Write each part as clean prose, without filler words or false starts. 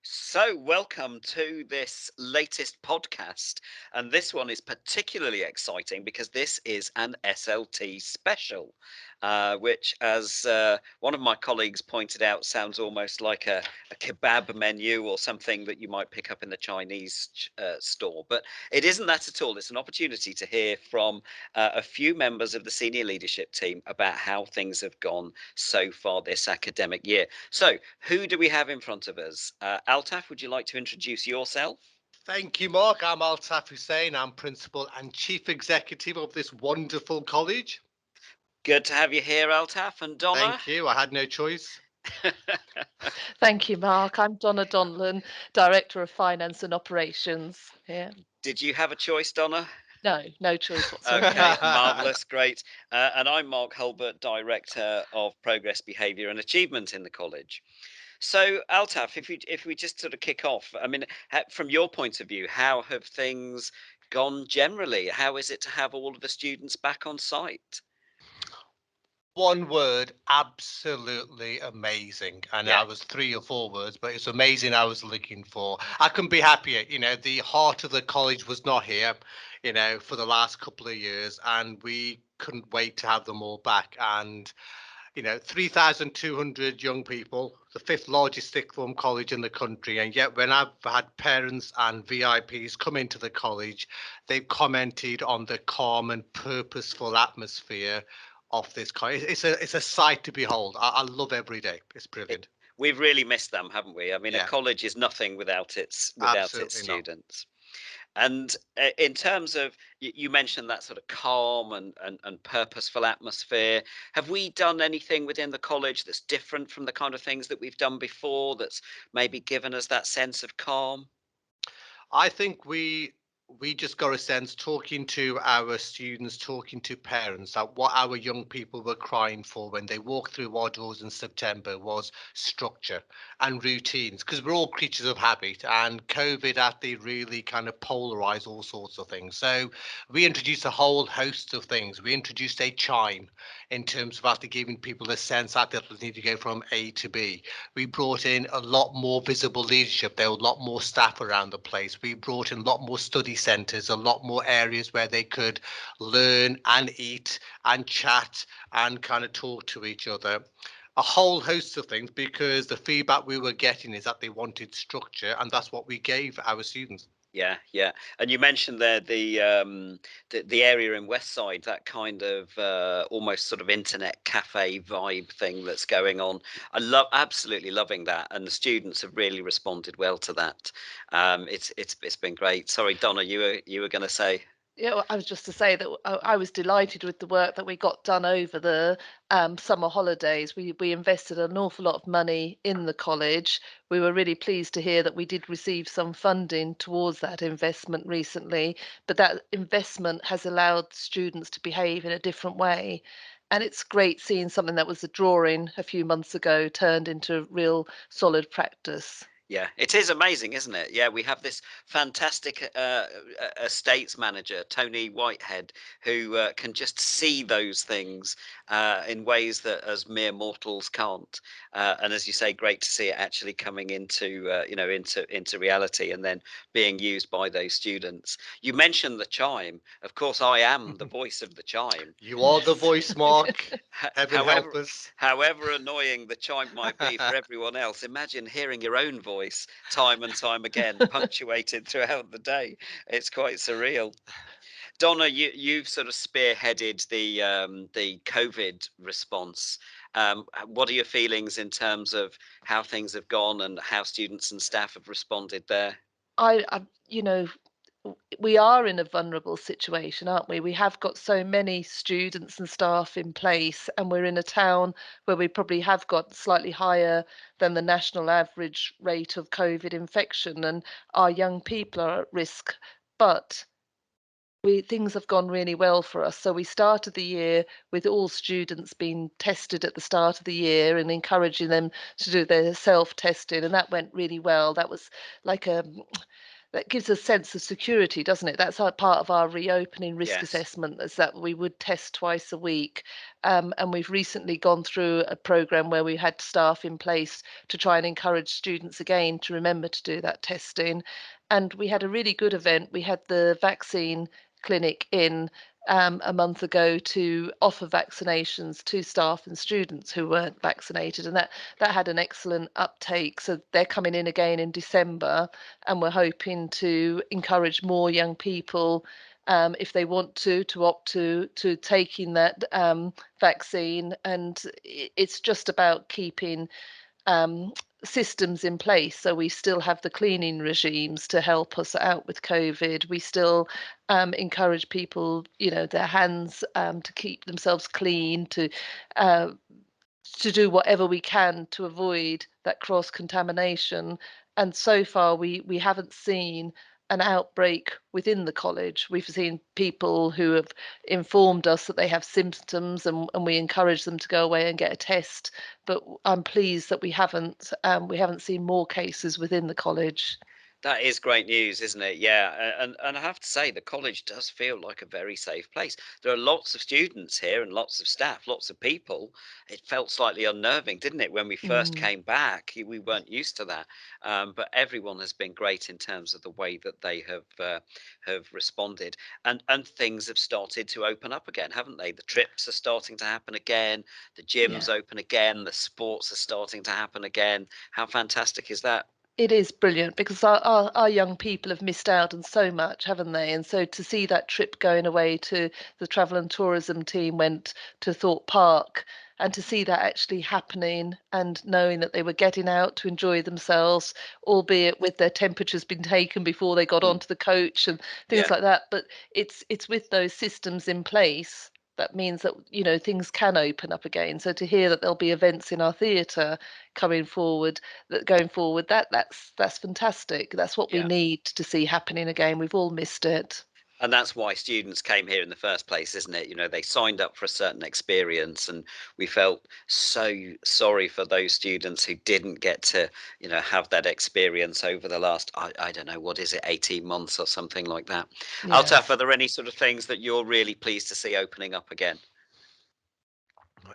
So, welcome to this latest podcast. And this one is particularly exciting because this is an SLT special, which, as one of my colleagues pointed out, sounds almost like a kebab menu or something that you might pick up in the Chinese store. But it isn't that at all. It's an opportunity to hear from a few members of the senior leadership team about how things have gone so far this academic year. So, who do we have in front of us? Altaf, would you like to introduce yourself? Thank you, Mark. I'm Altaf Hussain. I'm Principal and Chief Executive of this wonderful college. Good to have you here, Altaf. And Donna? Thank you. I had no choice. Thank you, Mark. I'm Donna Donlon, Director of Finance and Operations here. Did you have a choice, Donna? No, no choice Okay, whatsoever. marvelous, great. And I'm Marc Hulbert, Director of Progress, Behaviour and Achievement in the college. So, Altaf, if we just sort of kick off, I mean, from your point of view, how have things gone generally? How is it to have all of the students back on site? One word, absolutely amazing. And Yeah, I was 3 or 4 words, but it's amazing I was looking for. I couldn't be happier. The heart of the college was not here, for the last couple of years, and we couldn't wait to have them all back. And 3,200 young people, the fifth largest sixth form college in the country. And yet, when I've had parents and VIPs come into the college, they've commented on the calm and purposeful atmosphere of this college. It's a sight to behold. I love every day. It's brilliant. we've really missed them, haven't we? I mean, a Yeah, college is nothing without its absolutely not. students. And in terms of you mentioned that sort of calm and purposeful atmosphere, have we done anything within the college that's different from the kind of things that we've done before that's maybe given us that sense of calm? I think we just got a sense talking to our students, talking to parents, that what our young people were crying for when they walked through our doors in September was structure and routines, because we're all creatures of habit, and COVID actually really kind of polarized all sorts of things. So we introduced a whole host of things. We introduced a chime in terms of actually giving people a sense that they need to go from A to B. We brought in a lot more visible leadership. There were a lot more staff around the place. We brought in a lot more study centres, a lot more areas where they could learn and eat and chat and kind of talk to each other. A whole host of things, because the feedback we were getting is that they wanted structure, and that's what we gave our students. Yeah, yeah. And you mentioned there the area in West Side, that kind of almost sort of internet cafe vibe thing that's going on. I love absolutely loving that, and the students have really responded well to that. It's been great. Sorry, Donna, you were going to say. Yeah, well, I was just to say that I was delighted with the work that we got done over the summer holidays. We invested an awful lot of money in the college. We were really pleased to hear that we did receive some funding towards that investment recently, but that investment has allowed students to behave in a different way. And it's great seeing something that was a drawing a few months ago turned into real solid practice. Yeah, it is amazing, isn't it? Yeah, we have this fantastic estates manager, Tony Whitehead, who can just see those things in ways that as mere mortals can't. And as you say, great to see it actually coming into into reality and then being used by those students. You mentioned the chime. Of course, I am the voice of the chime. You are the voice, Mark. Heaven help However, us. however annoying the chime might be for everyone else, imagine hearing your own voice time and time again, punctuated throughout the day. It's quite surreal. Donna, you've sort of spearheaded the COVID response. What are your feelings in terms of how things have gone and how students and staff have responded there? I you know, we are in a vulnerable situation, aren't we? We have got so many students and staff in place, and we're in a town where we probably have got slightly higher than the national average rate of COVID infection, and our young people are at risk. But things have gone really well for us. So we started the year with all students being tested at the start of the year and encouraging them to do their self-testing, and that went really well. That was like that gives a sense of security, doesn't it? That's part of our reopening risk Yes. assessment, is that we would test twice a week. And we've recently gone through a program where we had staff in place to try and encourage students again to remember to do that testing. And we had a really good event. We had the vaccine clinic in a month ago to offer vaccinations to staff and students who weren't vaccinated, and that had an excellent uptake. So they're coming in again in December, and we're hoping to encourage more young people, if they want to opt to taking that vaccine. And it's just about keeping um, systems in place. So we still have the cleaning regimes to help us out with COVID. We still encourage people, their hands, to keep themselves clean, uh, to do whatever we can to avoid that cross contamination. And so far, we haven't seen an outbreak within the college. We've seen people who have informed us that they have symptoms, and we encourage them to go away and get a test. But I'm pleased that we haven't seen more cases within the college. That is great news, isn't it? Yeah, and I have to say, the college does feel like a very safe place. There are lots of students here and lots of staff, lots of people. It felt slightly unnerving, didn't it, when we first Mm, came back? We weren't used to that, but everyone has been great in terms of the way that they have responded, and things have started to open up again, haven't they? The trips are starting to happen again, the yeah. gyms open again, the sports are starting to happen again. How fantastic is that? It is brilliant because our young people have missed out on so much, haven't they? And so to see that trip going away to the travel and tourism team went to Thorpe Park, and to see that actually happening and knowing that they were getting out to enjoy themselves, albeit with their temperatures being taken before they got Mm, onto the coach and things yeah. like that. But it's with those systems in place that means that things can open up again. So to hear that there'll be events in our theatre coming forward, that going forward, that's fantastic. That's what we Yeah. need to see happening again. We've all missed it. And that's why students came here in the first place, isn't it? They signed up for a certain experience, and we felt so sorry for those students who didn't get to, have that experience over the last, I don't know, what is it, 18 months or something like that. Altaf, are Yes. there any sort of things that you're really pleased to see opening up again?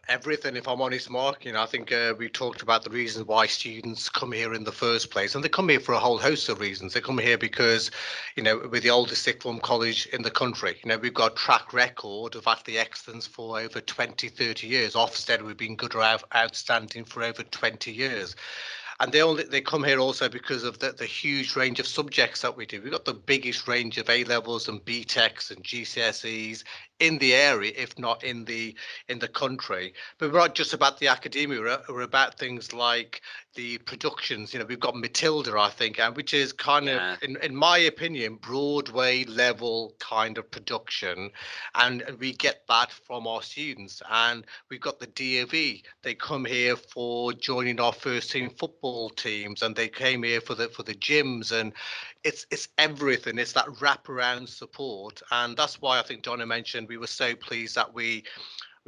Everything, if I'm honest, Mark. I think we talked about the reasons why students come here in the first place, and they come here for a whole host of reasons. They come here because, we're the oldest sixth form college in the country. We've got a track record of athlete excellence for over 20, 30 years. Ofsted, we've been good or outstanding for over 20 years. And they come here also because of the huge range of subjects that we do. We've got the biggest range of A levels and B Techs and GCSEs in the area, if not in the country. But we're not just about the academia. We're about things like the productions. We've got Matilda, I think, and which is kind of, Yeah. in my opinion, Broadway level kind of production, and we get that from our students. And we've got the DOV. They come here for joining our first team football teams, and they came here for the gyms, and it's everything. It's that wraparound support, and that's why I think Donna mentioned we were so pleased that we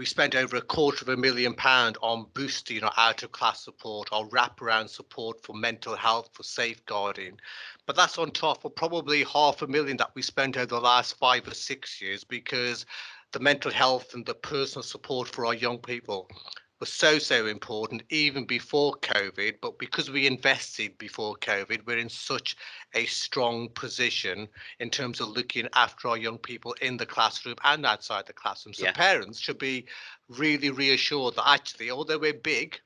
spent over £250,000 on boosting our out of class support, our wraparound support for mental health, for safeguarding. But that's on top of probably £500,000 that we spent over the last 5 or 6 years, because the mental health and the personal support for our young people was so important even before COVID. But because we invested before COVID, we're in such a strong position in terms of looking after our young people in the classroom and outside the classroom. So Yeah. parents should be really reassured that actually, although we're big,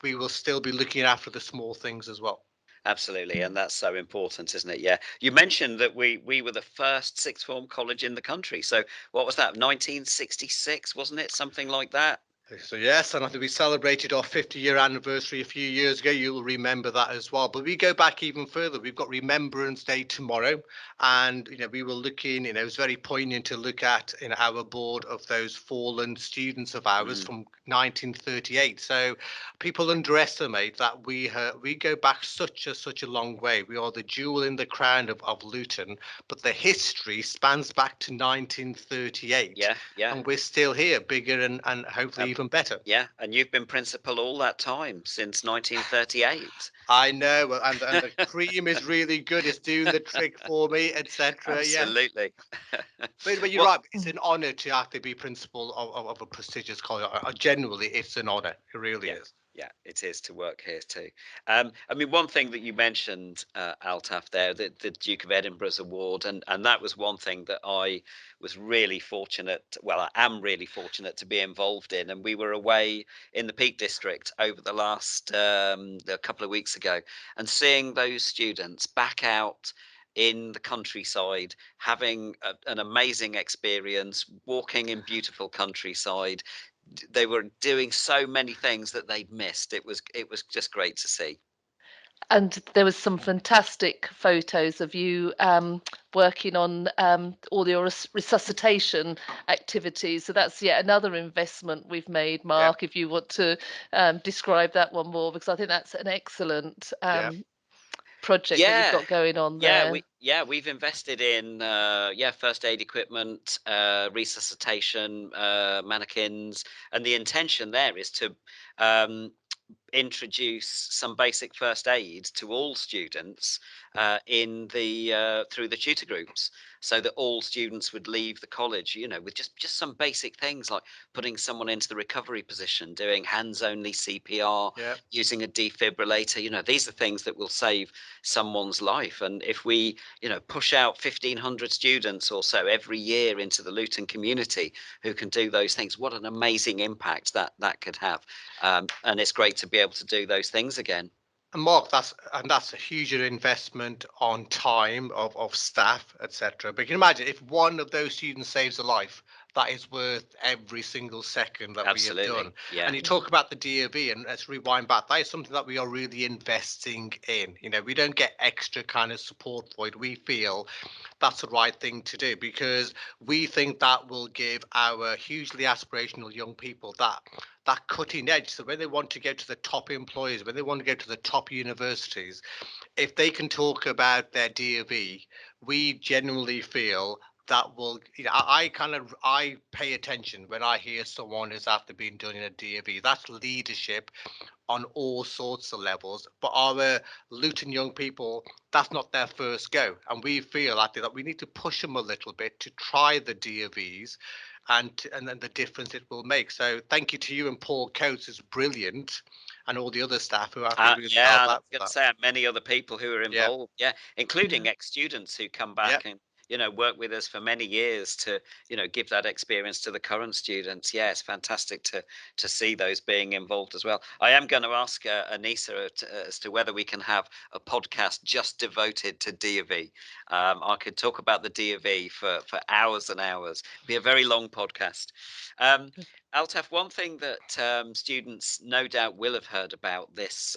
we will still be looking after the small things as well. Absolutely, and that's so important, isn't it? Yeah. You mentioned that we were the first sixth form college in the country. So what was that? 1966, wasn't it? Something like that. So yes, and I think we celebrated our 50-year anniversary a few years ago. You'll remember that as well. But we go back even further. We've got Remembrance Day tomorrow, and we were looking. It was very poignant to look at in our board of those fallen students of ours Mm. from 1938. So people underestimate that we go back such a long way. We are the jewel in the crown of Luton, but the history spans back to 1938, Yeah, yeah. and we're still here, bigger and hopefully And even better. Yeah, and you've been principal all that time since 1938. I know, and the cream is really good. It's doing the trick for me, etc. Yes. Absolutely. But you're Well, right. It's an honour to actually be principal of a prestigious college. Genuinely, it's an honour. It really yeah, is. yeah, it is to work here too. I mean, one thing that you mentioned, Altaf, there, the Duke of Edinburgh's award, and that was one thing that I was really fortunate. Well, I am really fortunate to be involved in. And we were away in the Peak District over the last a couple of weeks ago, and seeing those students back out in the countryside, having an amazing experience, walking in beautiful countryside. They were doing so many things that they'd missed. It was just great to see. And there was some fantastic photos of you working on all your resuscitation activities. So that's yet another investment we've made, Yeah, Mark. If you want to describe that one more, because I think that's an excellent yeah. project that you've Yeah, got going on yeah, there. we've invested in first aid equipment, resuscitation, mannequins, and the intention there is to um, introduce some basic first aid to all students in the through the tutor groups, so that all students would leave the college, with just some basic things like putting someone into the recovery position, doing hands only CPR, Yeah. using a defibrillator. These are things that will save someone's life. And if we push out 1,500 students or so every year into the Luton community who can do those things, what an amazing impact that could have. And it's great to be able to do those things again. And Mark, that's a huge investment on time of staff, etc. But you can imagine if one of those students saves a life, that is worth every single second that we have Absolutely. done. Yeah. And you talk about the DOV, and let's rewind back. That is something that we are really investing in. We don't get extra kind of support for it. We feel that's the right thing to do because we think that will give our hugely aspirational young people that cutting edge. So when they want to go to the top employers, when they want to go to the top universities, if they can talk about their DOV, we genuinely feel that will, I pay attention when I hear someone has after been done in a DOV. That's leadership on all sorts of levels. But our Luton young people, that's not their first go. And we feel actually that we need to push them a little bit to try the DOVs and then the difference it will make. So thank you to you and Paul Coates is brilliant and all the other staff who actually really Yeah, help and I out was with going to that. say, and many other people who are Yeah, involved, yeah, including ex-students who come yeah. back and work with us for many years to give that experience to the current students. Yeah, it's fantastic to see those being involved as well. I am going to ask Anissa as to whether we can have a podcast just devoted to DOV. I could talk about the DOV for hours and hours. It'd be a very long podcast. Um, Altaf, one thing that students no doubt will have heard about this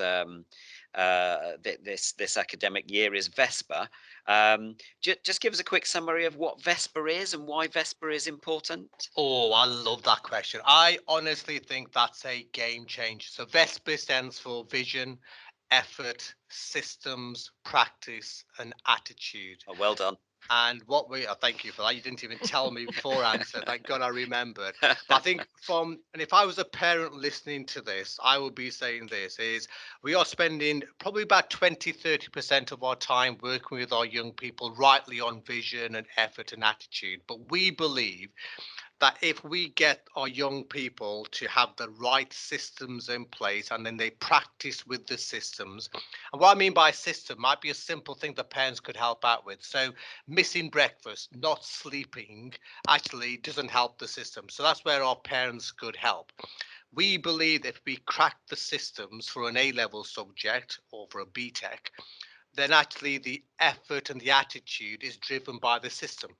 academic year is Vesper. Just give us a quick summary of what Vesper is and why Vesper is important. Oh, I love that question. I honestly think that's a game changer. So VESPA stands for vision, effort, systems, practice, and attitude. Oh, well done. And thank you for that. You didn't even tell me beforehand, so thank God I remembered. But I think and if I was a parent listening to this, I would be saying this is we are spending probably about 20-30% of our time working with our young people rightly on vision and effort and attitude. But we believe that if we get our young people to have the right systems in place and then they practice with the systems, and what I mean by system might be a simple thing that parents could help out with. So missing breakfast, not sleeping actually doesn't help the system. So that's where our parents could help. We believe if we crack the systems for an A-level subject or for a BTEC, then actually the effort and the attitude is driven by the system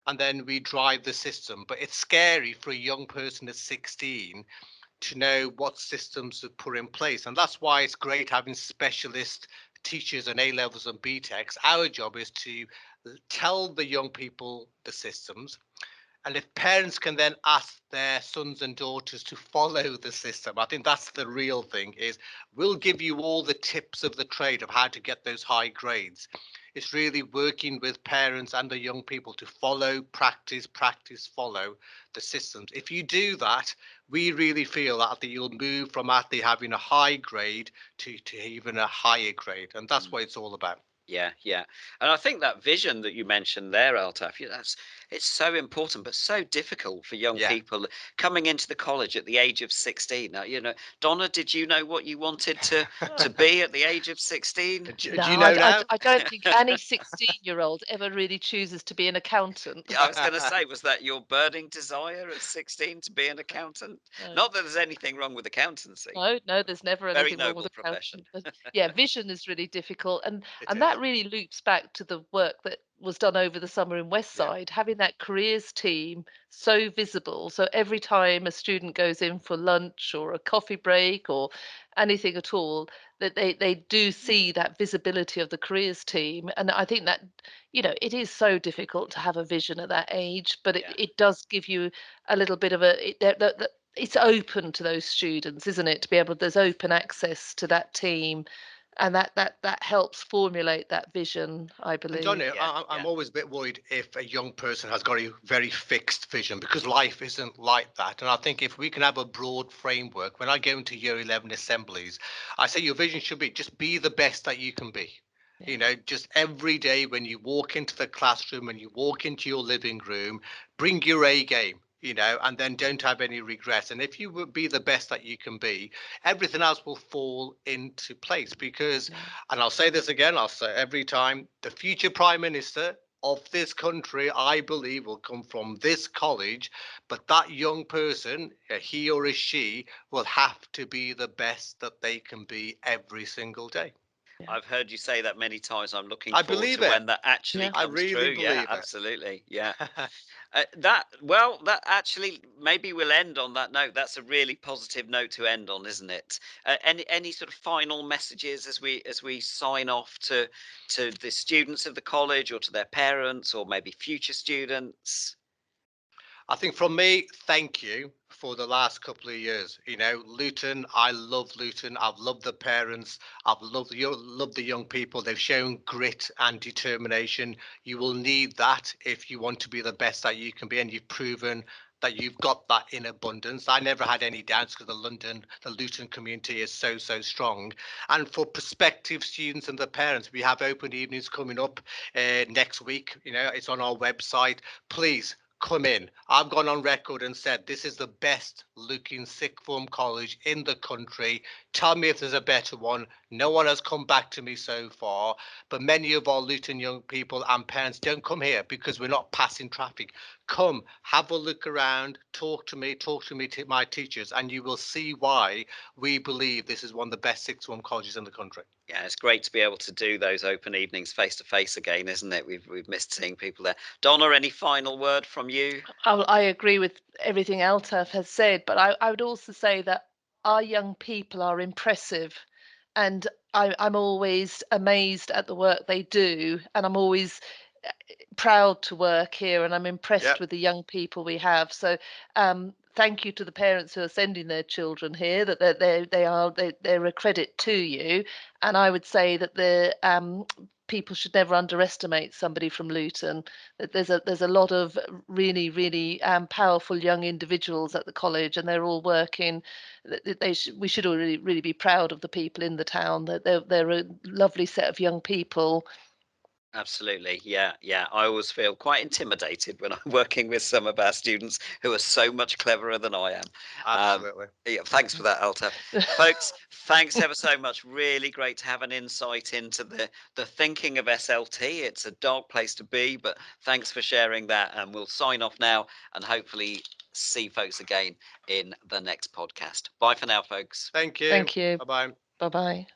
and then we drive the system. But it's scary for a young person at 16 to know what systems to put in place. And that's why it's great having specialist teachers and A levels and BTECs. Our job is to tell the young people the systems. And if parents can then ask their sons and daughters to follow the system, I think that's the real thing is we'll give you all the tips of the trade of how to get those high grades. It's really working with parents and the young people to follow, practice, follow the systems. If you do that, we really feel that you'll move from actually having a high grade to even a higher grade. And that's Mm. what it's all about. Yeah, yeah. And I think that vision that you mentioned there, Altaf, it's so important, but so difficult for young Yeah. people coming into the college at the age of 16. Now, Donna, did you know what you wanted to be at the age of 16? Do you No, know now? I don't think any 16-year-old ever really chooses to be an accountant. Yeah, I was going to say, was that your burning desire at 16 to be an accountant? No. Not that there's anything wrong with accountancy. No, no, there's never Very anything wrong with noble profession. accounting. But yeah, vision is really difficult, and It and that is. really loops back to the work that was done over the summer in Yeah. Westside, having that careers team so visible. So every time a student goes in for lunch or a coffee break or anything at all, that they do see that visibility of the careers team. And I think that, it is so difficult to have a vision at that age, but it, Yeah, it does give you a little bit of it's open to those students, isn't it? To be able, there's open access to that team, and that helps formulate that vision, I And believe. Johnny, yeah, I'm yeah. always a bit worried if a young person has got a very fixed vision because life isn't like that. And I think if we can have a broad framework, when I go into year 11 assemblies, I say your vision should be just be the best that you can be. Yeah, Just every day when you walk into the classroom, when you walk into your living room, bring your A game. And then don't have any regrets. And if you would be the best that you can be, everything else will fall into place because, yeah, and I'll say this again, I'll say every time, the future prime minister of this country, I believe, will come from this college. But that young person, he or she, will have to be the best that they can be every single day. yeah, I've heard you say that many times. I'm looking I forward believe to it. when that actually yeah. I comes really true. Yeah, believe it. absolutely. Yeah. That maybe we'll end on that note. That's a really positive note to end on, isn't it? Any sort of final messages as we sign off to the students of the college or to their parents or maybe future students? I think from me, thank you for the last couple of years. Luton, I love Luton. I've loved the parents. I've loved the young people. They've shown grit and determination. You will need that if you want to be the best that you can be, and you've proven that you've got that in abundance. I never had any doubts because the Luton community is so strong. And for prospective students and the parents, we have open evenings coming up next week. It's on our website. Please come in. I've gone on record and said this is the best looking sixth form college in the country. Tell me if there's a better one. No one has come back to me so far, but many of our Luton young people and parents don't come here because we're not passing traffic. Come, have a look around, talk to me, to my teachers, and you will see why we believe this is one of the best sixth form colleges in the country. Yeah, it's great to be able to do those open evenings face to face again, isn't it? We've missed seeing people there. Donna, any final word from you? I agree with everything Altaf has said, but I would also say that our young people are impressive, and I'm always amazed at the work they do, and I'm always proud to work here, and I'm Yeah. impressed with the young people we have. So, thank you to the parents who are sending their children here. That they're a credit to you, and I would say that the people should never underestimate somebody from Luton. That there's a lot of really powerful young individuals at the college, and they're all working. We should all really be proud of the people in the town. That they're a lovely set of young people. Absolutely. Yeah, yeah. I always feel quite intimidated when I'm working with some of our students who are so much cleverer than I am. Absolutely. Yeah, thanks for that, Altaf. Folks, thanks ever so much. Really great to have an insight into the thinking of SLT. It's a dark place to be, but thanks for sharing that. And we'll sign off now and hopefully see folks again in the next podcast. Bye for now, folks. Thank you. Thank you. Bye bye. Bye bye.